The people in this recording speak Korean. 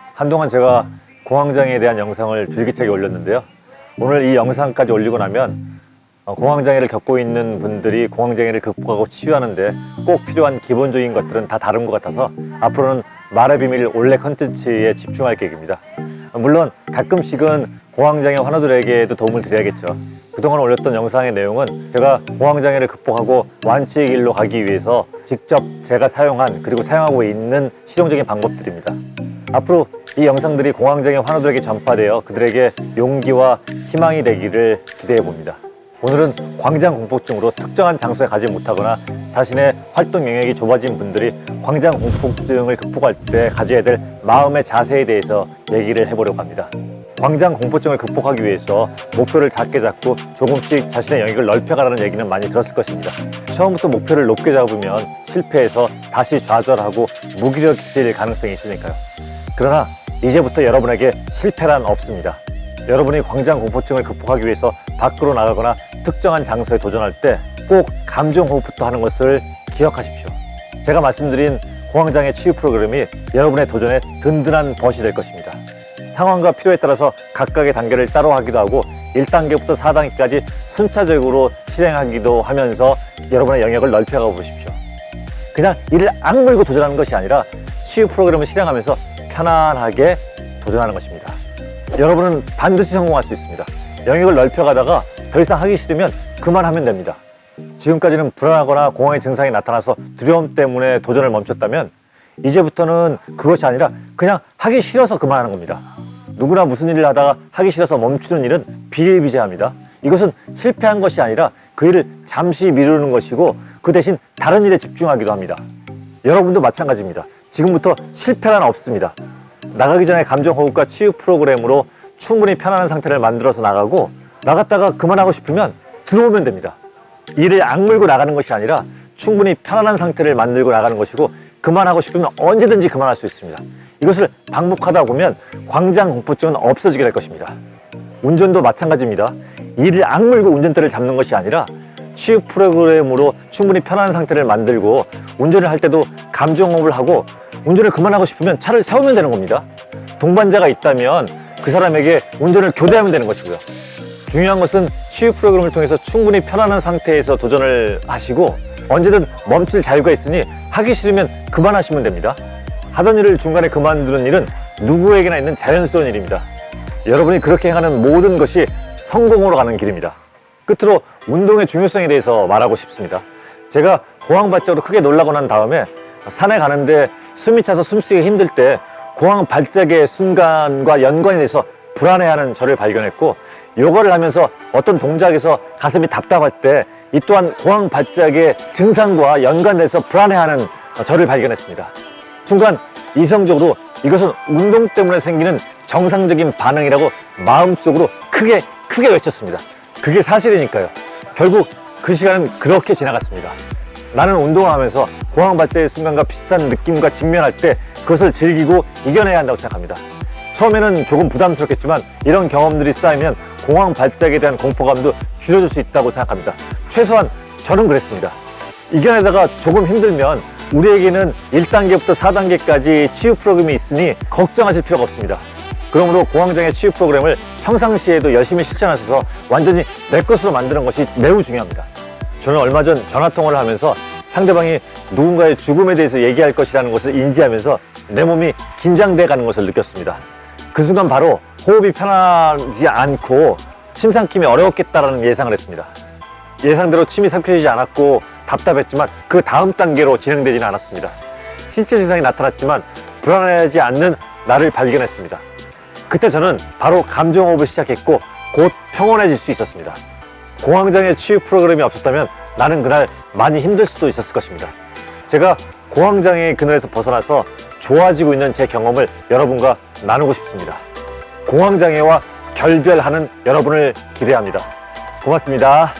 한동안 제가 공황장애에 대한 영상을 줄기차게 올렸는데요. 오늘 이 영상까지 올리고 나면 공황장애를 겪고 있는 분들이 공황장애를 극복하고 치유하는데 꼭 필요한 기본적인 것들은 다 다른 것 같아서 앞으로는 말의 비밀 올레 컨텐츠에 집중할 계획입니다. 물론 가끔씩은 공황장애 환우들에게도 도움을 드려야겠죠. 그동안 올렸던 영상의 내용은 제가 공황장애를 극복하고 완치의 길로 가기 위해서 직접 제가 사용한 그리고 사용하고 있는 실용적인 방법들입니다. 앞으로 이 영상들이 공황장애 환우들에게 전파되어 그들에게 용기와 희망이 되기를 기대해 봅니다. 오늘은 광장공포증으로 특정한 장소에 가지 못하거나 자신의 활동 영역이 좁아진 분들이 광장공포증을 극복할 때 가져야 될 마음의 자세에 대해서 얘기를 해보려고 합니다. 광장공포증을 극복하기 위해서 목표를 작게 잡고 조금씩 자신의 영역을 넓혀가라는 얘기는 많이 들었을 것입니다. 처음부터 목표를 높게 잡으면 실패해서 다시 좌절하고 무기력해질 가능성이 있으니까요. 그러나 이제부터 여러분에게 실패란 없습니다. 여러분이 광장공포증을 극복하기 위해서 밖으로 나가거나 특정한 장소에 도전할 때 꼭 감정호흡부터 하는 것을 기억하십시오. 제가 말씀드린 공황장애 치유 프로그램이 여러분의 도전에 든든한 벗이 될 것입니다. 상황과 필요에 따라서 각각의 단계를 따로 하기도 하고 1단계부터 4단계까지 순차적으로 실행하기도 하면서 여러분의 영역을 넓혀가 보십시오. 그냥 이를 악물고 도전하는 것이 아니라 치유 프로그램을 실행하면서 편안하게 도전하는 것입니다. 여러분은 반드시 성공할 수 있습니다. 영역을 넓혀가다가 더 이상 하기 싫으면 그만하면 됩니다. 지금까지는 불안하거나 공황의 증상이 나타나서 두려움 때문에 도전을 멈췄다면 이제부터는 그것이 아니라 그냥 하기 싫어서 그만하는 겁니다. 누구나 무슨 일을 하다가 하기 싫어서 멈추는 일은 비일비재합니다. 이것은 실패한 것이 아니라 그 일을 잠시 미루는 것이고 그 대신 다른 일에 집중하기도 합니다. 여러분도 마찬가지입니다. 지금부터 실패란 없습니다. 나가기 전에 감정호흡과 치유 프로그램으로 충분히 편안한 상태를 만들어서 나가고 나갔다가 그만하고 싶으면 들어오면 됩니다. 일을 악물고 나가는 것이 아니라 충분히 편안한 상태를 만들고 나가는 것이고 그만하고 싶으면 언제든지 그만할 수 있습니다. 이것을 반복하다 보면 광장공포증은 없어지게 될 것입니다. 운전도 마찬가지입니다. 일을 악물고 운전대를 잡는 것이 아니라 치유 프로그램으로 충분히 편안한 상태를 만들고 운전을 할 때도 감정호흡을 하고 운전을 그만하고 싶으면 차를 세우면 되는 겁니다. 동반자가 있다면 그 사람에게 운전을 교대하면 되는 것이고요. 중요한 것은 치유 프로그램을 통해서 충분히 편안한 상태에서 도전을 하시고 언제든 멈출 자유가 있으니 하기 싫으면 그만하시면 됩니다. 하던 일을 중간에 그만두는 일은 누구에게나 있는 자연스러운 일입니다. 여러분이 그렇게 행하는 모든 것이 성공으로 가는 길입니다. 끝으로 운동의 중요성에 대해서 말하고 싶습니다. 제가 공황발작으로 크게 놀라고 난 다음에 산에 가는데 숨이 차서 숨쉬기 힘들 때 공황발작의 순간과 연관이 돼서 불안해하는 저를 발견했고 요가를 하면서 어떤 동작에서 가슴이 답답할 때 이 또한 공황발작의 증상과 연관돼서 불안해하는 저를 발견했습니다. 순간 이성적으로 이것은 운동 때문에 생기는 정상적인 반응이라고 마음속으로 크게 외쳤습니다. 그게 사실이니까요. 결국 그 시간은 그렇게 지나갔습니다. 나는 운동을 하면서 공황발작의 순간과 비슷한 느낌과 직면할 때 그것을 즐기고 이겨내야 한다고 생각합니다. 처음에는 조금 부담스럽겠지만 이런 경험들이 쌓이면 공황발작에 대한 공포감도 줄여줄 수 있다고 생각합니다. 최소한 저는 그랬습니다. 이겨내다가 조금 힘들면 우리에게는 1단계부터 4단계까지 치유 프로그램이 있으니 걱정하실 필요가 없습니다. 그러므로 공황장애 치유 프로그램을 평상시에도 열심히 실천하셔서 완전히 내 것으로 만드는 것이 매우 중요합니다. 저는 얼마 전 전화통화를 하면서 상대방이 누군가의 죽음에 대해서 얘기할 것이라는 것을 인지하면서 내 몸이 긴장돼 가는 것을 느꼈습니다. 그 순간 바로 호흡이 편하지 않고 침 삼킴이 어려웠겠다라는 예상을 했습니다. 예상대로 침이 삼켜지지 않았고 답답했지만 그 다음 단계로 진행되지는 않았습니다. 신체 증상이 나타났지만 불안해하지 않는 나를 발견했습니다. 그때 저는 바로 감정호흡을 시작했고 곧 평온해질 수 있었습니다. 공황장애 치유 프로그램이 없었다면 나는 그날 많이 힘들 수도 있었을 것입니다. 제가 공황장애의 그늘에서 벗어나서 좋아지고 있는 제 경험을 여러분과 나누고 싶습니다. 공황장애와 결별하는 여러분을 기대합니다. 고맙습니다.